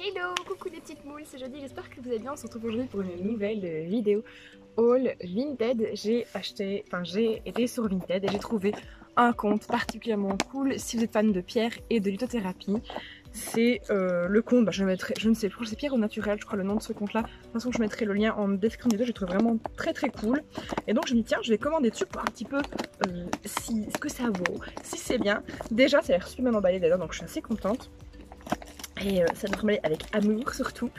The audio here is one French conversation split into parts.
Hello, coucou les petites moules, c'est Jodie, j'espère que vous allez bien. On se retrouve aujourd'hui pour une nouvelle vidéo haul Vinted. J'ai été sur Vinted et j'ai trouvé un compte particulièrement cool si vous êtes fan de pierre et de lithothérapie. C'est le compte, je mettrai, je ne sais plus, c'est Pierre au Naturel, je crois le nom de ce compte là. De toute façon je mettrai le lien en description vidéo, je le trouve vraiment très cool. Et donc je me dis tiens, je vais commander dessus pour voir un petit peu ce que ça vaut, si c'est bien. Déjà ça a l'air super bien emballé d'ailleurs, donc je suis assez contente. Et ça doit emballé avec amour surtout.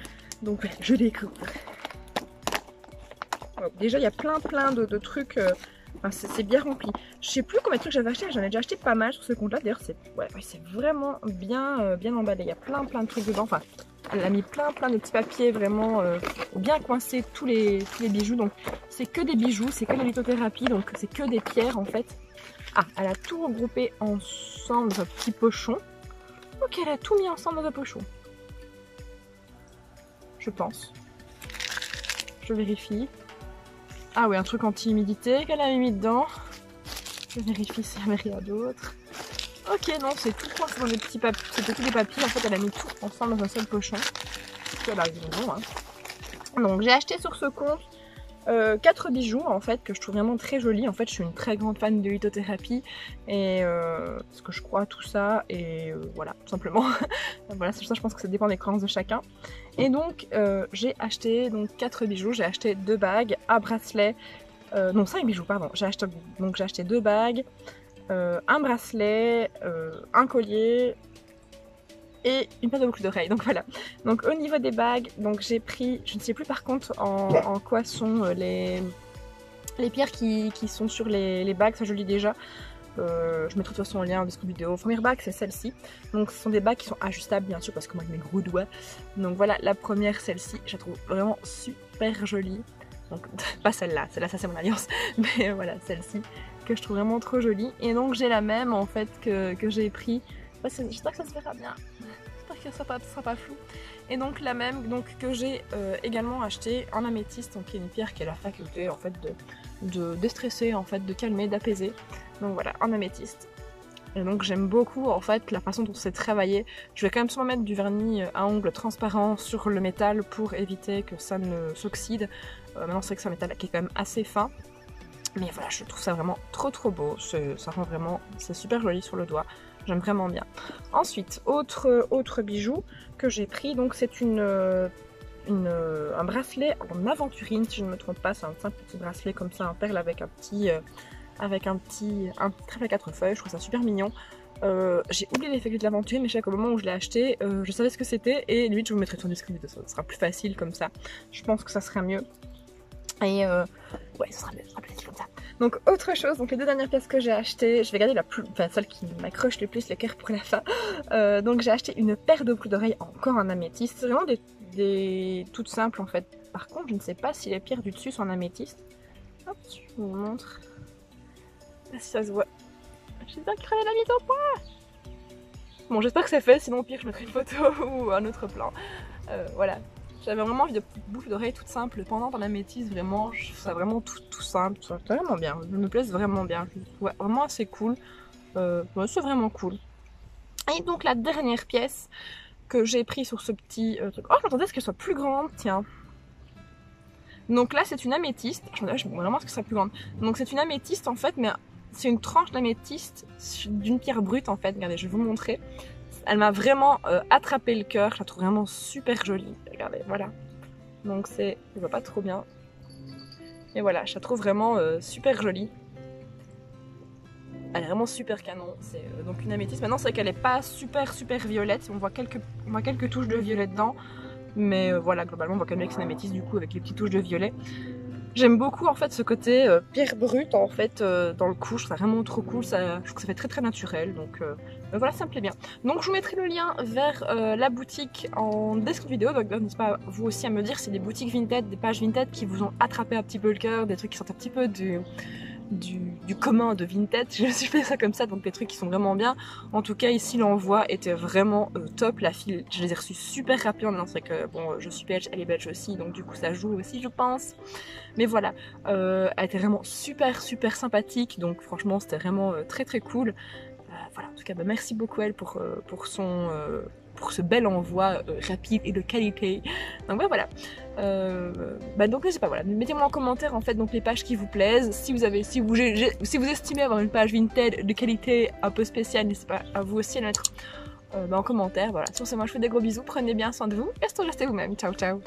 Donc voilà, je découvre. Bon, déjà il y a plein de trucs. Enfin, c'est bien rempli. Je sais plus combien de trucs j'avais acheté. J'en ai déjà acheté pas mal sur ce compte là. D'ailleurs c'est vraiment bien emballé. Il y a plein de trucs dedans. Enfin, elle a mis plein de petits papiers vraiment bien coincés tous les bijoux. Donc c'est que des bijoux, c'est que de la lithothérapie. Donc c'est que des pierres en fait. Ah, elle a tout regroupé ensemble dans un petit pochon. Ok, elle a tout mis ensemble dans un pochon. Je pense. Je vérifie. Ah oui, un truc anti-humidité qu'elle a mis dedans. Je vérifie s'il n'y avait rien d'autre. Ok, non, c'est tout coincé dans des petits papiers. C'était tous des papiers. En fait, elle a mis tout ensemble dans un seul pochon. Elle a raison, hein. Donc, j'ai acheté sur ce compte 4 bijoux en fait que je trouve vraiment très jolis. En fait je suis une très grande fan de lithothérapie et ce que je crois à tout ça et voilà tout simplement. Voilà, ça je pense que ça dépend des croyances de chacun. Et donc j'ai acheté donc 4 bijoux, j'ai acheté 2 bagues, un bracelet, non 5 bijoux pardon, j'ai acheté 2 bagues, un bracelet, un collier et une paire de boucles d'oreilles. Donc voilà. Donc au niveau des bagues, donc j'ai pris, je ne sais plus par contre en quoi sont les pierres qui sont sur les bagues, ça je le dis déjà. Je mettrai de toute façon en lien en description vidéo. Première bague c'est celle-ci. Donc ce sont des bagues qui sont ajustables bien sûr parce que moi avec mes gros doigts. Donc voilà la première, celle-ci, je la trouve vraiment super jolie. Donc pas celle-là, ça c'est mon alliance. Mais voilà celle-ci que je trouve vraiment trop jolie. Et donc j'ai la même en fait que j'ai pris. J'espère que ça se verra bien. J'espère que ça sera pas flou. Et donc la même donc, que j'ai également acheté en améthyste, donc qui est une pierre qui a la faculté en fait de déstresser, en fait, de calmer, d'apaiser. Donc voilà, en améthyste. Et donc j'aime beaucoup en fait la façon dont c'est travaillé. Je vais quand même sûrement mettre du vernis à ongles transparent sur le métal pour éviter que ça ne s'oxyde. Maintenant c'est vrai que c'est un métal qui est quand même assez fin. Mais voilà, je trouve ça vraiment trop beau. Ça rend vraiment, c'est super joli sur le doigt. J'aime vraiment bien. Ensuite, autre bijou que j'ai pris, donc c'est un bracelet en aventurine, si je ne me trompe pas. C'est un simple petit bracelet comme ça, en perle avec un trèfle à 4 feuilles. Je trouve ça super mignon. J'ai oublié l'effet de l'aventurine, mais je sais qu'au moment où je l'ai acheté, je savais ce que c'était et limite je vous mettrai tout en description, ça sera plus facile comme ça. Je pense que ça sera mieux. Et ouais, ça sera plus facile comme ça. Donc autre chose, donc les 2 dernières pièces que j'ai achetées, je vais garder celle qui m'accroche le plus le cœur pour la fin. Donc j'ai acheté une paire de boucles d'oreilles encore en améthyste. C'est vraiment des toutes simples en fait. Par contre, je ne sais pas si les pierres du dessus sont en améthyste. Hop, je vous montre. Là, si ça se voit. J'espère qu'il fera la mise au point. Bon, j'espère que c'est fait, sinon au pire je mettrai une photo ou un autre plan. Voilà. J'avais vraiment envie de petites boucles d'oreilles toutes simples, pendant en améthyste, vraiment, je trouve ça vraiment tout simple, c'est vraiment bien, je me plaise vraiment bien, je trouve vraiment assez cool, ouais, c'est vraiment cool. Et donc la dernière pièce que j'ai pris sur ce petit truc, oh j'attendais à ce qu'elle soit plus grande, tiens. Donc là c'est une améthyste, je me vraiment ce que ça soit plus grande, donc c'est une améthyste en fait, mais c'est une tranche d'améthyste d'une pierre brute en fait, regardez je vais vous montrer. Elle m'a vraiment attrapé le cœur, je la trouve vraiment super jolie. Regardez, voilà. Donc c'est, je vois pas trop bien. Et voilà, je la trouve vraiment super jolie. Elle est vraiment super canon. C'est donc une améthyste. Maintenant c'est vrai qu'elle est pas super violette. On voit quelques touches de violet dedans. Mais voilà, globalement on voit quand même que c'est une améthyste du coup avec les petites touches de violet. J'aime beaucoup en fait ce côté pierre brute en fait dans le cou, je trouve ça vraiment trop cool, je trouve que ça fait très naturel, donc voilà, ça me plaît bien. Donc je vous mettrai le lien vers la boutique en description vidéo, donc n'hésitez pas vous aussi à me dire si c'est des boutiques Vinted, des pages Vinted qui vous ont attrapé un petit peu le cœur, des trucs qui sont un petit peu du commun de Vinted, je vais ça comme ça, donc des trucs qui sont vraiment bien. En tout cas ici l'envoi était vraiment top, la file je les ai reçus super rapidement, c'est vrai que bon je suis belge, elle est belge aussi, donc du coup ça joue aussi je pense. Mais voilà, elle était vraiment super sympathique, donc franchement c'était vraiment très cool. Voilà, en tout cas bah, merci beaucoup elle pour pour ce bel envoi rapide et de qualité. Donc voilà. Donc je sais pas, voilà, mettez-moi en commentaire en fait donc les pages qui vous plaisent. Si vous estimez avoir une page Vinted de qualité un peu spéciale, n'hésitez pas à vous aussi à la mettre en commentaire. Voilà, sur ce, moi je vous fais des gros bisous, prenez bien soin de vous et restez vous-même. Ciao ciao.